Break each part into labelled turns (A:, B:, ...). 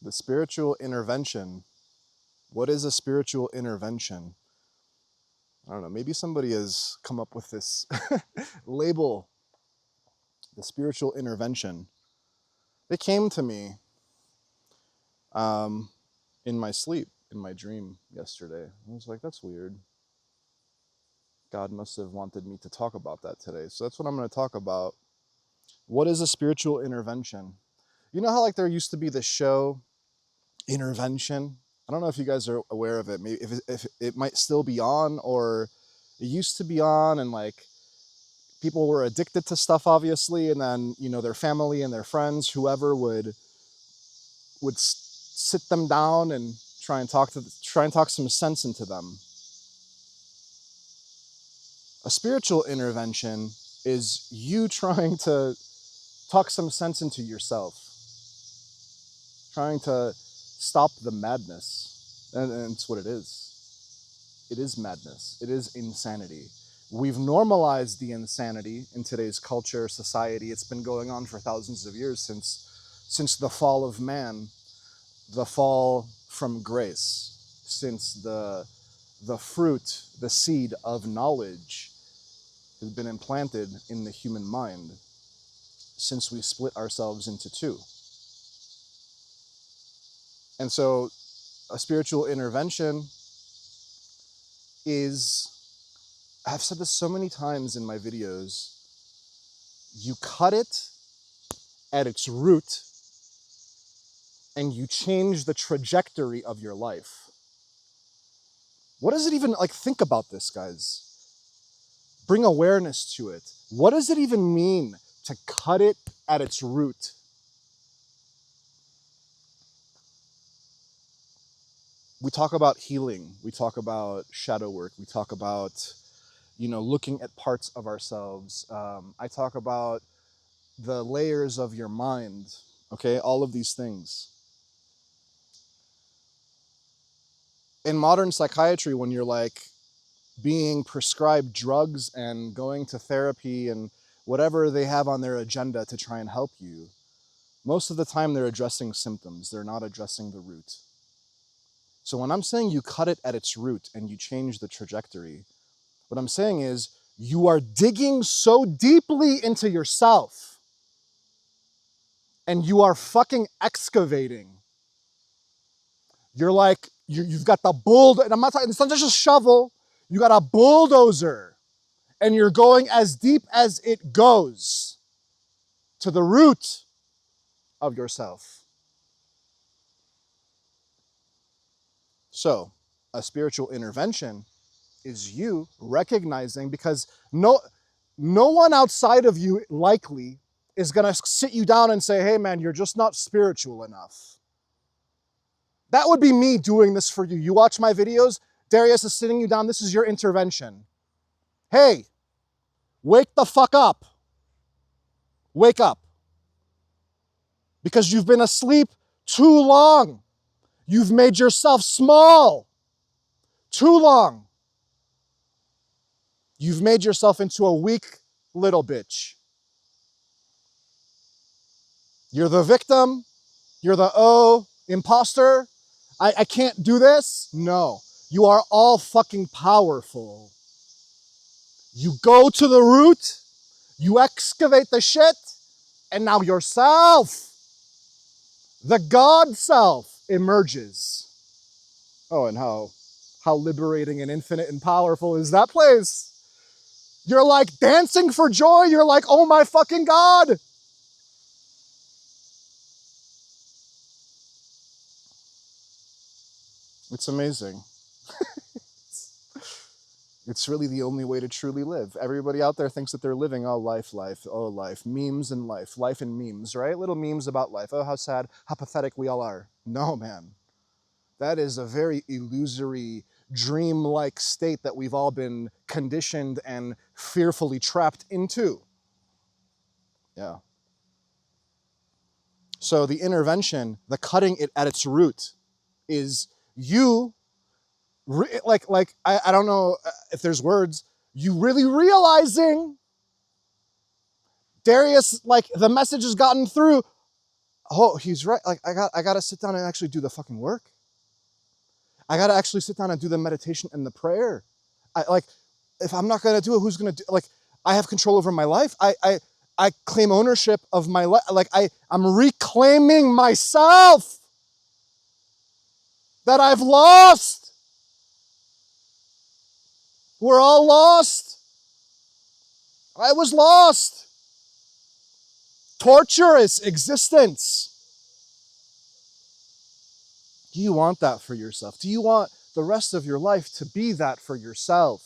A: The spiritual intervention. What is a spiritual intervention? I don't know, maybe somebody has come up with this label, the spiritual intervention. It came to me in my sleep, in my dream yesterday. I was like, that's weird. God must have wanted me to talk about that today. So that's what I'm going to talk about. What is a spiritual intervention? You know how like there used to be this show, Intervention? I don't know if you guys are aware of it. Maybe if it might still be on, or it used to be on, and like people were addicted to stuff, obviously, and then their family and their friends, whoever would sit them down and try and talk some sense into them. A spiritual intervention is you trying to talk some sense into yourself, trying to stop the madness. And it's what it is. It is madness. It is insanity. We've normalized the insanity in today's culture, society. It's been going on for thousands of years since the fall of man, the fall from grace, since the fruit, the seed of knowledge has been implanted in the human mind, since we split ourselves into two. And so a spiritual intervention is, I've said this so many times in my videos, you cut it at its root and you change the trajectory of your life. What does it even, think about this, guys. Bring awareness to it. What does it even mean to cut it at its root? We talk about healing. We talk about shadow work. We talk about, looking at parts of ourselves. I talk about the layers of your mind, okay? All of these things. In modern psychiatry, when you're being prescribed drugs and going to therapy and whatever they have on their agenda to try and help you, most of the time they're addressing symptoms. They're not addressing the root. So when I'm saying you cut it at its root and you change the trajectory, what I'm saying is you are digging so deeply into yourself and you are fucking excavating. You're you've got the bulldozer, and I'm not talking, it's not just a shovel, you got a bulldozer, and you're going as deep as it goes to the root of yourself. So, a spiritual intervention is you recognizing, because no one outside of you likely is going to sit you down and say, hey man, you're just not spiritual enough. That would be me doing this for you. You watch my videos, Darius is sitting you down, this is your intervention. Hey, wake the fuck up. Wake up. Because you've been asleep too long. You've made yourself small too long. You've made yourself into a weak little bitch. You're the victim. You're the imposter. I can't do this. No, you are all fucking powerful. You go to the root, you excavate the shit, and now yourself, the God self, emerges. Oh, and how liberating and infinite and powerful is that place? You're dancing for joy. You're oh my fucking God. It's amazing. It's really the only way to truly live. Everybody out there thinks that they're living, oh, life, oh, life, memes and life and memes, right? Little memes about life. Oh, how sad, how pathetic we all are. No, man. That is a very illusory, dream-like state that we've all been conditioned and fearfully trapped into. Yeah. So the intervention, the cutting it at its root, is you, I don't know if there's words, you really realizing, Darius, the message has gotten through. oh, he's right. Like I got to sit down and actually do the fucking work. I got to actually sit down and do the meditation and the prayer. If I'm not going to do it, who's going to do? Like, I have control over my life. I claim ownership of my life. Like, I'm reclaiming myself that I've lost. We're all lost. I was lost. Torturous existence. Do you want that for yourself? Do you want the rest of your life to be that for yourself?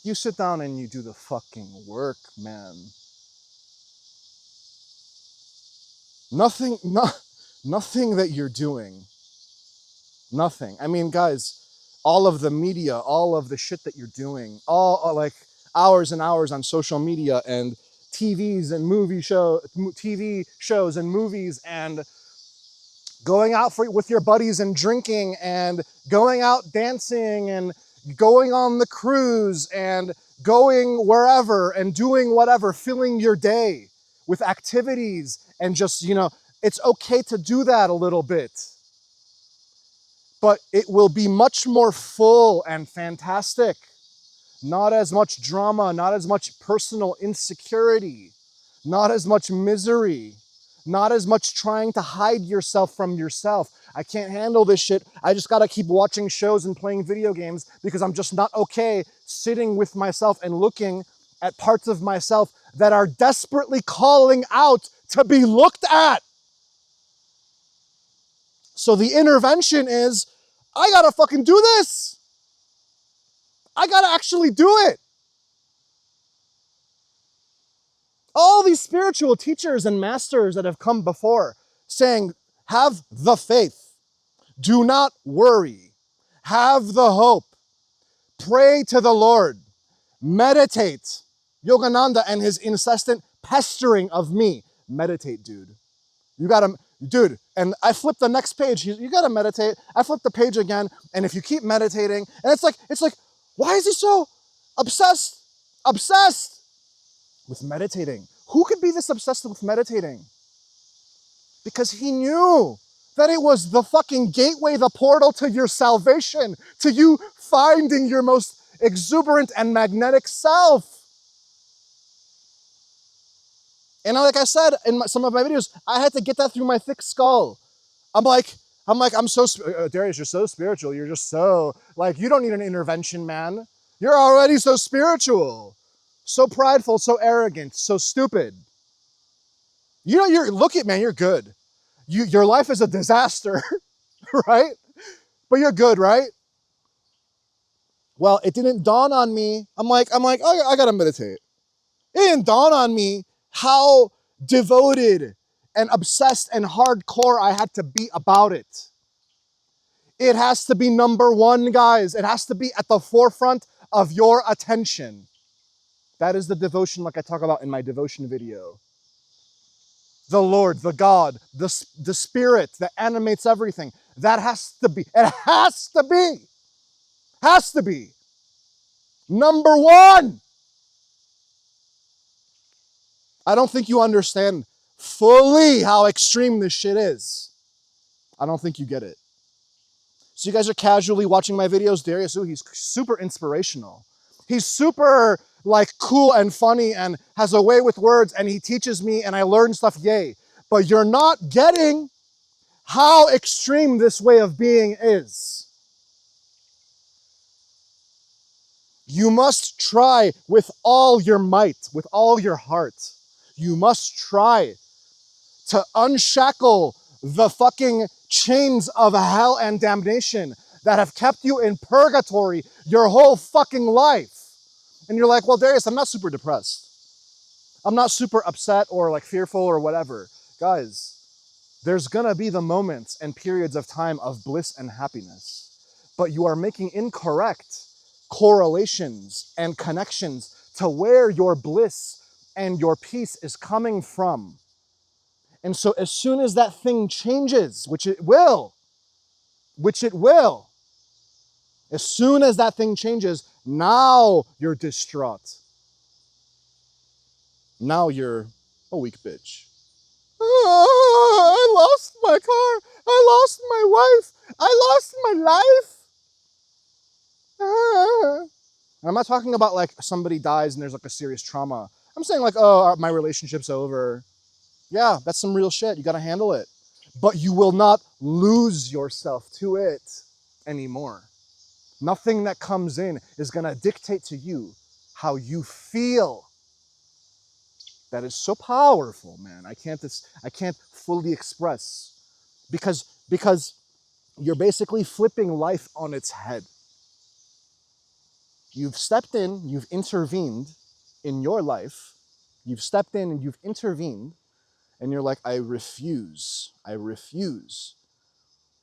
A: You sit down and you do the fucking work, man. Nothing that you're doing. Nothing. I mean, guys, all of the media, all of the shit that you're doing, all like hours and hours on social media and TV shows and movies and going out with your buddies and drinking and going out dancing and going on the cruise and going wherever and doing whatever, filling your day with activities and just, it's okay to do that a little bit. But it will be much more full and fantastic. Not as much drama, not as much personal insecurity, not as much misery, not as much trying to hide yourself from yourself. I can't handle this shit. I just gotta keep watching shows and playing video games because I'm just not okay sitting with myself and looking at parts of myself that are desperately calling out to be looked at. So the intervention is, I gotta fucking do this. I gotta actually do it. All these spiritual teachers and masters that have come before saying, have the faith, do not worry, have the hope, pray to the Lord, meditate. Yogananda and his incessant pestering of me. Meditate, dude. You gotta, dude, and I flipped the next page. You gotta meditate. I flipped the page again, and if you keep meditating, and it's like, why is he so obsessed with meditating? Who could be this obsessed with meditating? Because he knew that it was the fucking gateway, the portal to your salvation, to you finding your most exuberant and magnetic self. And like I said in some of my videos, I had to get that through my thick skull. I'm so, Darius, you're so spiritual. You're just so, like, you don't need an intervention, man. You're already so spiritual, so prideful, so arrogant, so stupid. Look at, man, you're good. Your life is a disaster, right? But you're good, right? Well, it didn't dawn on me. I'm like, oh, I gotta meditate. It didn't dawn on me how devoted and obsessed and hardcore I had to be about it. It has to be number one, guys. It has to be at the forefront of your attention. That is the devotion like I talk about in my devotion video. The Lord, the God, the Spirit that animates everything. That has to be. It has to be. Has to be. Number one. I don't think you understand fully how extreme this shit is. I don't think you get it. So you guys are casually watching my videos. Darius, he's super inspirational. He's super like cool and funny and has a way with words and he teaches me and I learn stuff, yay. But you're not getting how extreme this way of being is. You must try with all your might, with all your heart. You must try to unshackle the fucking chains of hell and damnation that have kept you in purgatory your whole fucking life. And you're like, well, Darius, I'm not super depressed. I'm not super upset or like fearful or whatever. Guys, there's gonna be the moments and periods of time of bliss and happiness, but you are making incorrect correlations and connections to where your bliss and your peace is coming from. And so as soon as that thing changes, which it will, as soon as that thing changes, now you're distraught. Now you're a weak bitch. Oh, I lost my car. I lost my wife. I lost my life. Ah. I'm not talking about like somebody dies and there's like a serious trauma. I'm saying like, oh, my relationship's over. Yeah, that's some real shit. You got to handle it. But you will not lose yourself to it anymore. Nothing that comes in is going to dictate to you how you feel. That is so powerful, man. I can't fully express because you're basically flipping life on its head. You've stepped in, you've intervened in your life. You've stepped in and you've intervened, and you're like, I refuse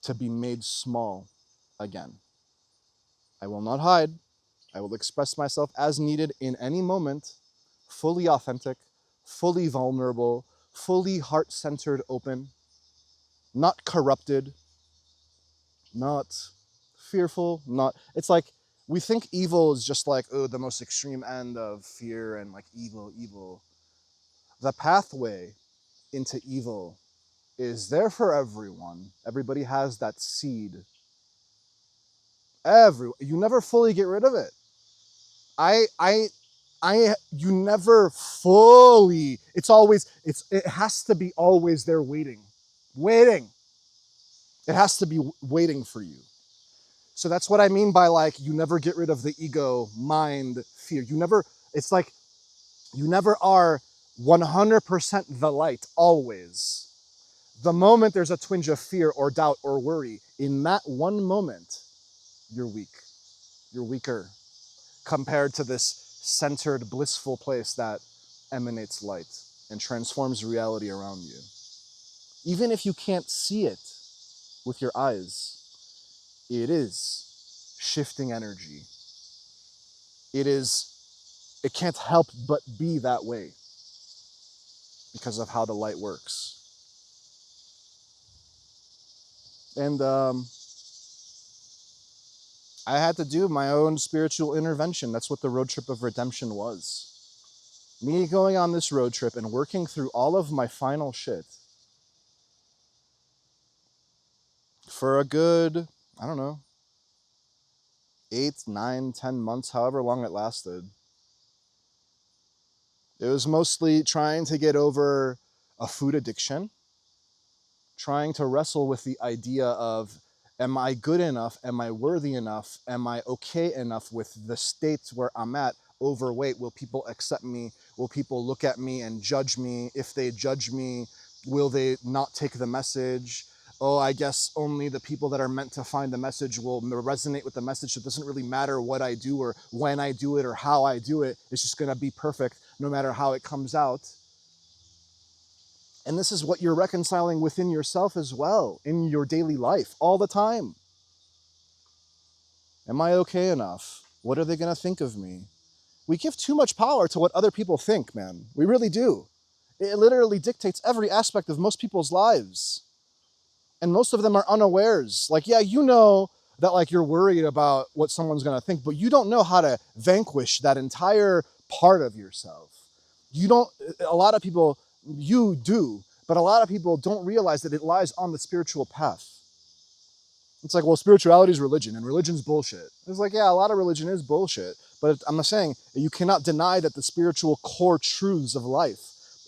A: to be made small again. I will not hide. I will express myself as needed in any moment, fully authentic, fully vulnerable, fully heart-centered open, not corrupted, not fearful, not... It's like, we think evil is just like, oh, the most extreme end of fear and like evil. The pathway into evil is there for everyone. Everybody has that seed. You never fully get rid of it. You never fully, it has to be always there waiting. It has to be waiting for you. So that's what I mean by like, you never get rid of the ego, mind, fear. It's like, you never are 100% the light, always. The moment there's a twinge of fear or doubt or worry, in that one moment, you're weak. You're weaker compared to this centered, blissful place that emanates light and transforms reality around you. Even if you can't see it with your eyes, it is shifting energy. It can't help but be that way because of how the light works. And I had to do my own spiritual intervention. That's what the road trip of redemption was. Me going on this road trip and working through all of my final shit for a good, I don't know, 8, 9, 10 months, however long it lasted. It was mostly trying to get over a food addiction, trying to wrestle with the idea of, am I good enough? Am I worthy enough? Am I okay enough with the state where I'm at? Overweight, will people accept me? Will people look at me and judge me? If they judge me, will they not take the message? Oh, I guess only the people that are meant to find the message will resonate with the message. So it doesn't really matter what I do or when I do it or how I do it. It's just going to be perfect no matter how it comes out. And this is what you're reconciling within yourself as well, in your daily life, all the time. Am I okay enough? What are they going to think of me? We give too much power to what other people think, man. We really do. It literally dictates every aspect of most people's lives. And most of them are unawares. Like, yeah, you know that like you're worried about what someone's going to think, but you don't know how to vanquish that entire part of yourself. A lot of people, you do, but a lot of people don't realize that it lies on the spiritual path. It's like, well, spirituality is religion and religion's bullshit. It's like, yeah, a lot of religion is bullshit, but I'm saying you cannot deny that the spiritual core truths of life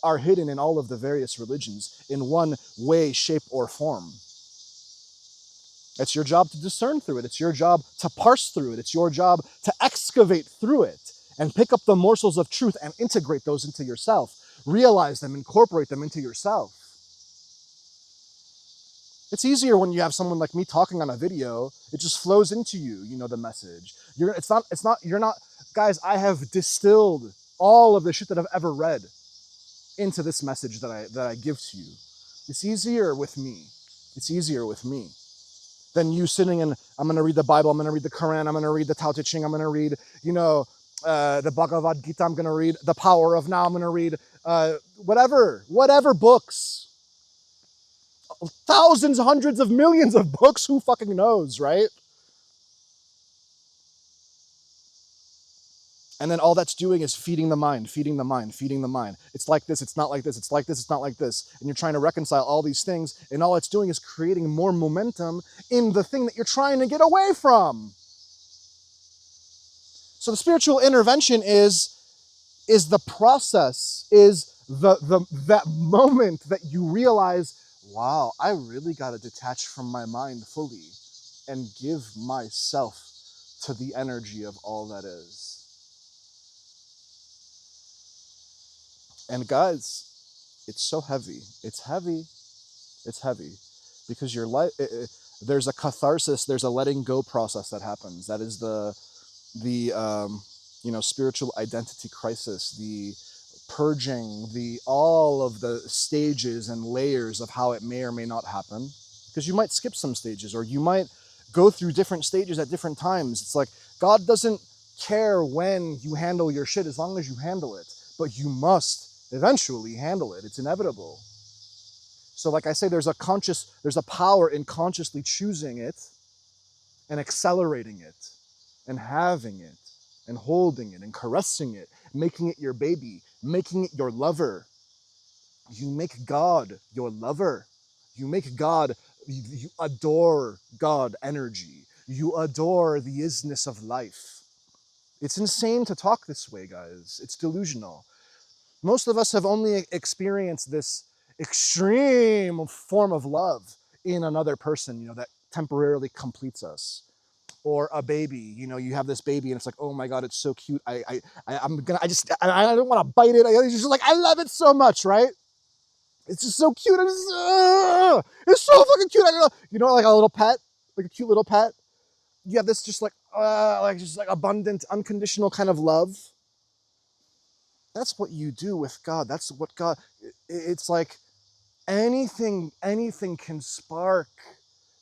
A: are hidden in all of the various religions in one way, shape, or form. It's your job to discern through it. It's your job to parse through it. It's your job to excavate through it and pick up the morsels of truth and integrate those into yourself. Realize them, incorporate them into yourself. It's easier when you have someone like me talking on a video. It just flows into you, the message. Guys, I have distilled all of the shit that I've ever read into this message that I give to you. It's easier with me. Than you sitting and I'm going to read the Bible, I'm going to read the Quran, I'm going to read the Tao Te Ching, I'm going to read, the Bhagavad Gita, I'm going to read The Power of Now, I'm going to read whatever books. Thousands, hundreds of millions of books, who fucking knows, right? And then all that's doing is feeding the mind, feeding the mind, feeding the mind. It's like this, it's not like this, it's like this, it's not like this. And you're trying to reconcile all these things, and all it's doing is creating more momentum in the thing that you're trying to get away from. So the spiritual intervention is the process, is that moment that you realize, wow, I really got to detach from my mind fully and give myself to the energy of all that is. And guys, it's so heavy. It's heavy. It's heavy because your life, there's a catharsis, there's a letting go process that happens. That is the spiritual identity crisis, the purging, all of the stages and layers of how it may or may not happen. Because you might skip some stages, or you might go through different stages at different times. It's like God doesn't care when you handle your shit as long as you handle it, but you must eventually handle it. It's inevitable. So like I say, there's a power in consciously choosing it and accelerating it and having it and holding it and caressing it, making it your baby, making it your lover. You make God your lover. You make God, you adore God energy. You adore the isness of life. It's insane to talk this way, guys. It's delusional. Most of us have only experienced this extreme form of love in another person, that temporarily completes us. Or a baby, you have this baby and it's like, oh my God, it's so cute. I don't want to bite it. It's just like, I love it so much, right? It's just so cute. It's so fucking cute. I don't know, like a little pet, like a cute little pet. You have this just like abundant, unconditional kind of love. That's what you do with God. That's what God, it's like anything can spark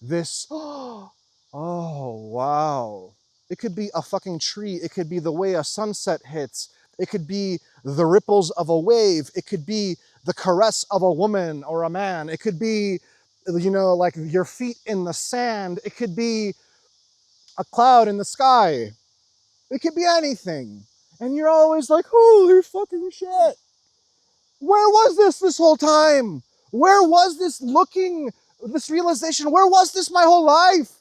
A: this, oh, wow. It could be a fucking tree. It could be the way a sunset hits. It could be the ripples of a wave. It could be the caress of a woman or a man. It could be, like your feet in the sand. It could be a cloud in the sky. It could be anything. And you're always like, holy fucking shit. Where was this whole time? Where was this realization? Where was this my whole life?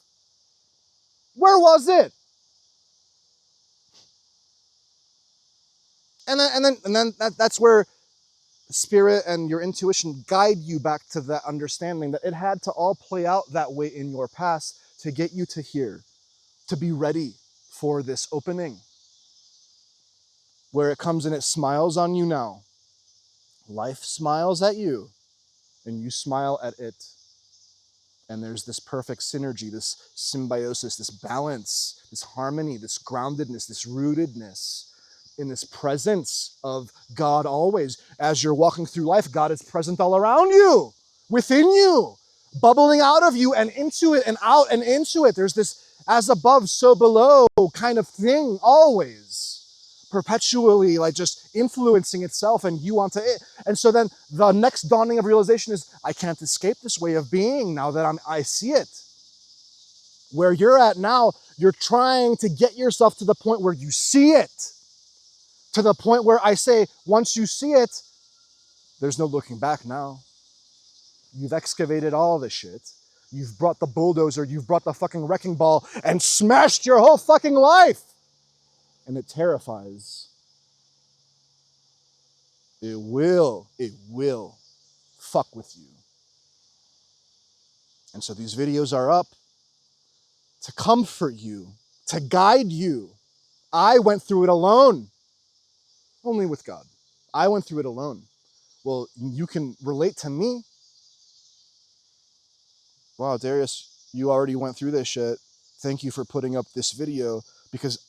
A: Where was it? And then that's where spirit and your intuition guide you back to that understanding that it had to all play out that way in your past to get you to here, to be ready for this opening, where it comes and it smiles on you now. Life smiles at you, and you smile at it. And there's this perfect synergy, this symbiosis, this balance, this harmony, this groundedness, this rootedness in this presence of God always. As you're walking through life, God is present all around you, within you, bubbling out of you and into it and out and into it. There's this as above, so below kind of thing always, perpetually like just influencing itself and you onto it. And so then the next dawning of realization is, I can't escape this way of being now that I see it. Where you're at now, you're trying to get yourself to the point where you see it. To the point where I say, once you see it, there's no looking back now. You've excavated all this shit. You've brought the bulldozer, you've brought the fucking wrecking ball and smashed your whole fucking life. And it terrifies. It will fuck with you. And so these videos are up to comfort you, to guide you. I went through it alone. Only with God. I went through it alone. Well, you can relate to me. Wow, Darius, you already went through this shit. Thank you for putting up this video, because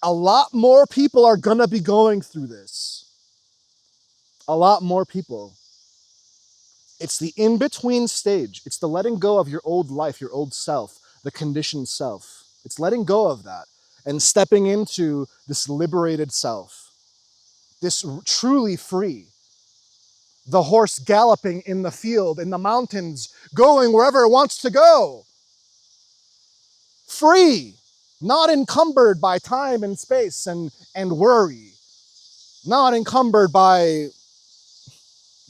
A: a lot more people are gonna be going through this. A lot more people. It's the in-between stage. It's the letting go of your old life, your old self, the conditioned self. It's letting go of that and stepping into this liberated self, this truly free. The horse galloping in the field, in the mountains, going wherever it wants to go. Free. not encumbered by time and space and worry, not encumbered by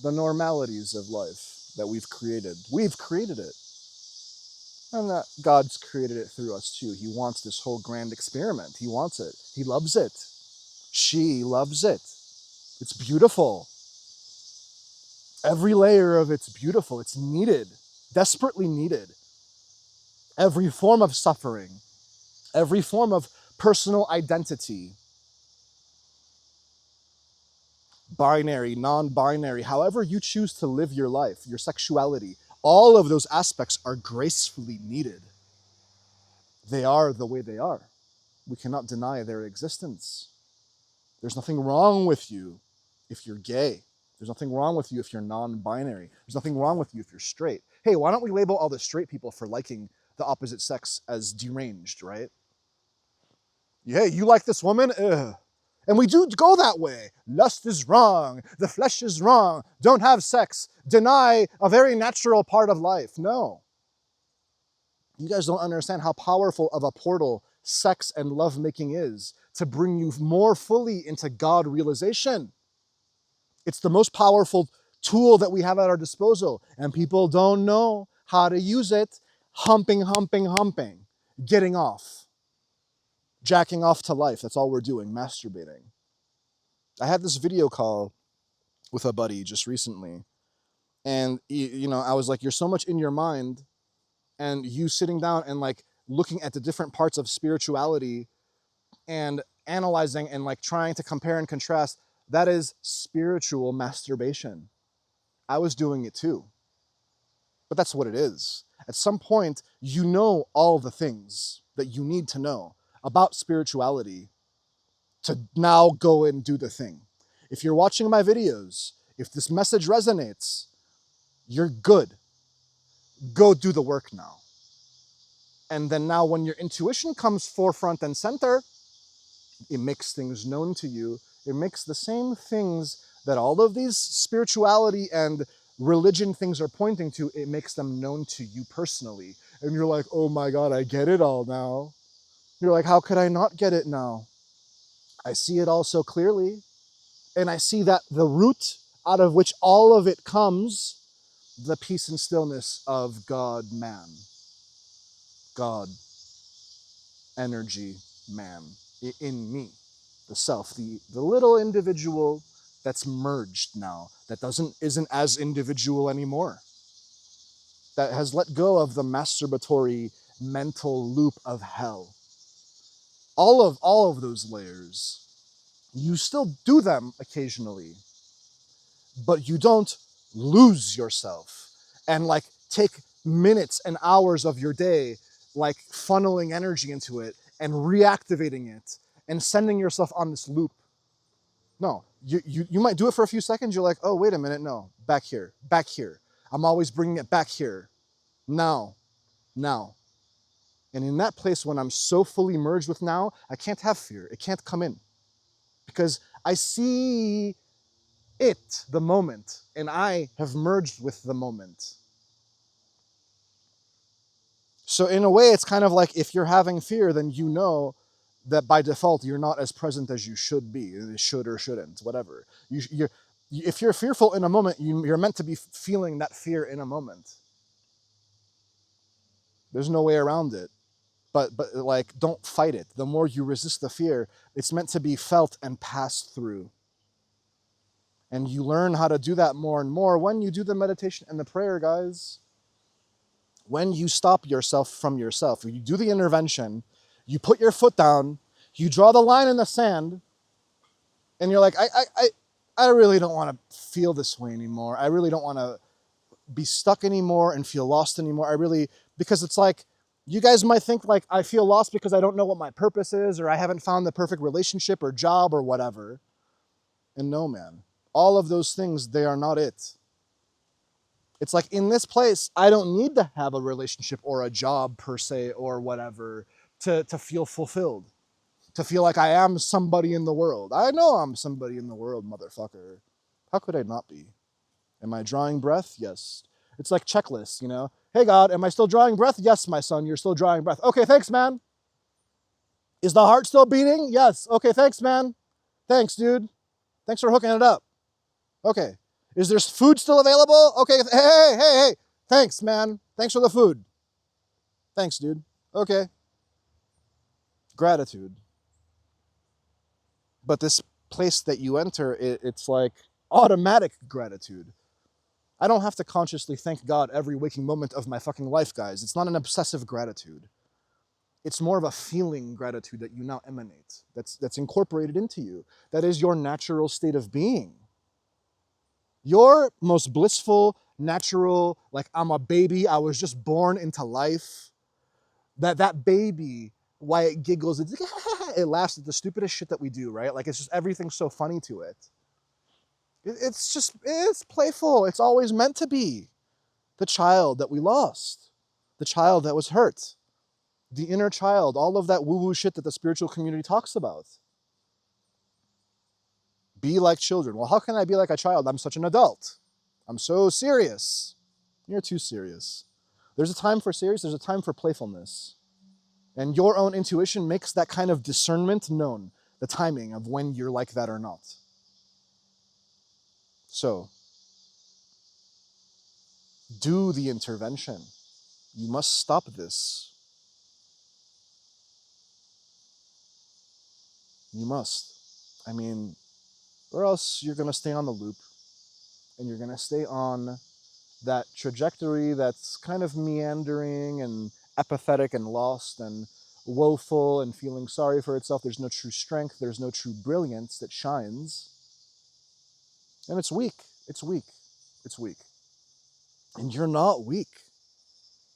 A: the normalities of life that we've created. We've created it. And that God's created it through us too. He wants this whole grand experiment. He wants it. He loves it. She loves it. It's beautiful. Every layer of it's beautiful. It's needed, desperately needed. Every form of suffering, every form of personal identity, binary, non-binary, however you choose to live your life, your sexuality, all of those aspects are gracefully needed. They are the way they are. We cannot deny their existence. There's nothing wrong with you if you're gay. There's nothing wrong with you if you're non-binary. There's nothing wrong with you if you're straight. Hey, why don't we label all the straight people for liking the opposite sex as deranged, right? Hey, you like this woman? Ugh. And we do go that way. Lust is wrong. The flesh is wrong. Don't have sex. Deny a very natural part of life. No. You guys don't understand how powerful of a portal sex and lovemaking is to bring you more fully into God realization. It's the most powerful tool that we have at our disposal, and people don't know how to use it. Humping, getting off, jacking off to life. That's all we're doing, masturbating. I had this video call with a buddy just recently, and I was like, you're so much in your mind, and you sitting down and like looking at the different parts of spirituality and analyzing and like trying to compare and contrast. That is spiritual masturbation. I was doing it too. But that's what it is. At some point, you know all the things that you need to know about spirituality to now go and do the thing. If you're watching my videos, if this message resonates, you're good. Go do the work now. And then now when your intuition comes forefront and center, it makes things known to you. It makes the same things that all of these spirituality and religion things are pointing to, it makes them known to you personally. And you're like, oh my God, I get it all now. You're like, how could I not get it now? I see it all so clearly. And I see that the root out of which all of it comes, the peace and stillness of God, man. God, energy, man, in me, the self, the little individual that's merged now, that isn't as individual anymore, that has let go of the masturbatory mental loop of hell. All of those layers, you still do them occasionally, but you don't lose yourself and like take minutes and hours of your day like funneling energy into it and reactivating it and sending yourself on this loop. No, you might do it for a few seconds. You're like, oh, wait a minute. No, back here. I'm always bringing it back here. Now. And in that place, when I'm so fully merged with now, I can't have fear. It can't come in because I see it, the moment, and I have merged with the moment. So in a way, it's kind of like if you're having fear, then you know that by default, you're not as present as you should be, should or shouldn't, whatever. If you're fearful in a moment, you're meant to be feeling that fear in a moment. There's no way around it. But like, don't fight it. The more you resist the fear, it's meant to be felt and passed through. And you learn how to do that more and more when you do the meditation and the prayer, guys. When you stop yourself from yourself, you do the intervention, you put your foot down, you draw the line in the sand, and you're like, I really don't want to feel this way anymore. I really don't want to be stuck anymore and feel lost anymore. Because it's like, you guys might think like I feel lost because I don't know what my purpose is, or I haven't found the perfect relationship or job or whatever. And no, man, all of those things, they are not it. It's like, in this place, I don't need to have a relationship or a job per se or whatever to feel fulfilled, to feel like I am somebody in the world. I know I'm somebody in the world, motherfucker. How could I not be? Am I drawing breath? Yes. It's like checklists, Hey, God, am I still drawing breath? Yes, my son, you're still drawing breath. Okay, thanks, man. Is the heart still beating? Yes. Okay, thanks, man. Thanks, dude. Thanks for hooking it up. Okay. Is there food still available? Okay. Hey. Thanks, man. Thanks for the food. Thanks, dude. Okay. Gratitude. But this place that you enter, it's like automatic gratitude. I don't have to consciously thank God every waking moment of my fucking life, guys. It's not an obsessive gratitude. It's more of a feeling gratitude that you now emanate, that's incorporated into you. That is your natural state of being. Your most blissful, natural, like I'm a baby, I was just born into life. That baby, why it giggles, it laughs at the stupidest shit that we do, right? Like it's just everything's so funny to it. It's playful. It's always meant to be. The child that we lost, the child that was hurt, the inner child, all of that woo-woo shit that the spiritual community talks about. Be like children. Well, how can I be like a child? I'm such an adult. I'm so serious. You're too serious. There's a time for serious, there's a time for playfulness. And your own intuition makes that kind of discernment known, the timing of when you're like that or not. So, do the intervention. You must stop this. You must. I mean, or else you're going to stay on the loop and you're going to stay on that trajectory that's kind of meandering and apathetic and lost and woeful and feeling sorry for itself. There's no true strength. There's no true brilliance that shines. And it's weak. It's weak. It's weak. And you're not weak.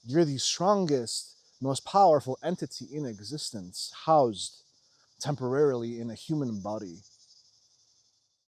A: You're the strongest, most powerful entity in existence, housed temporarily in a human body.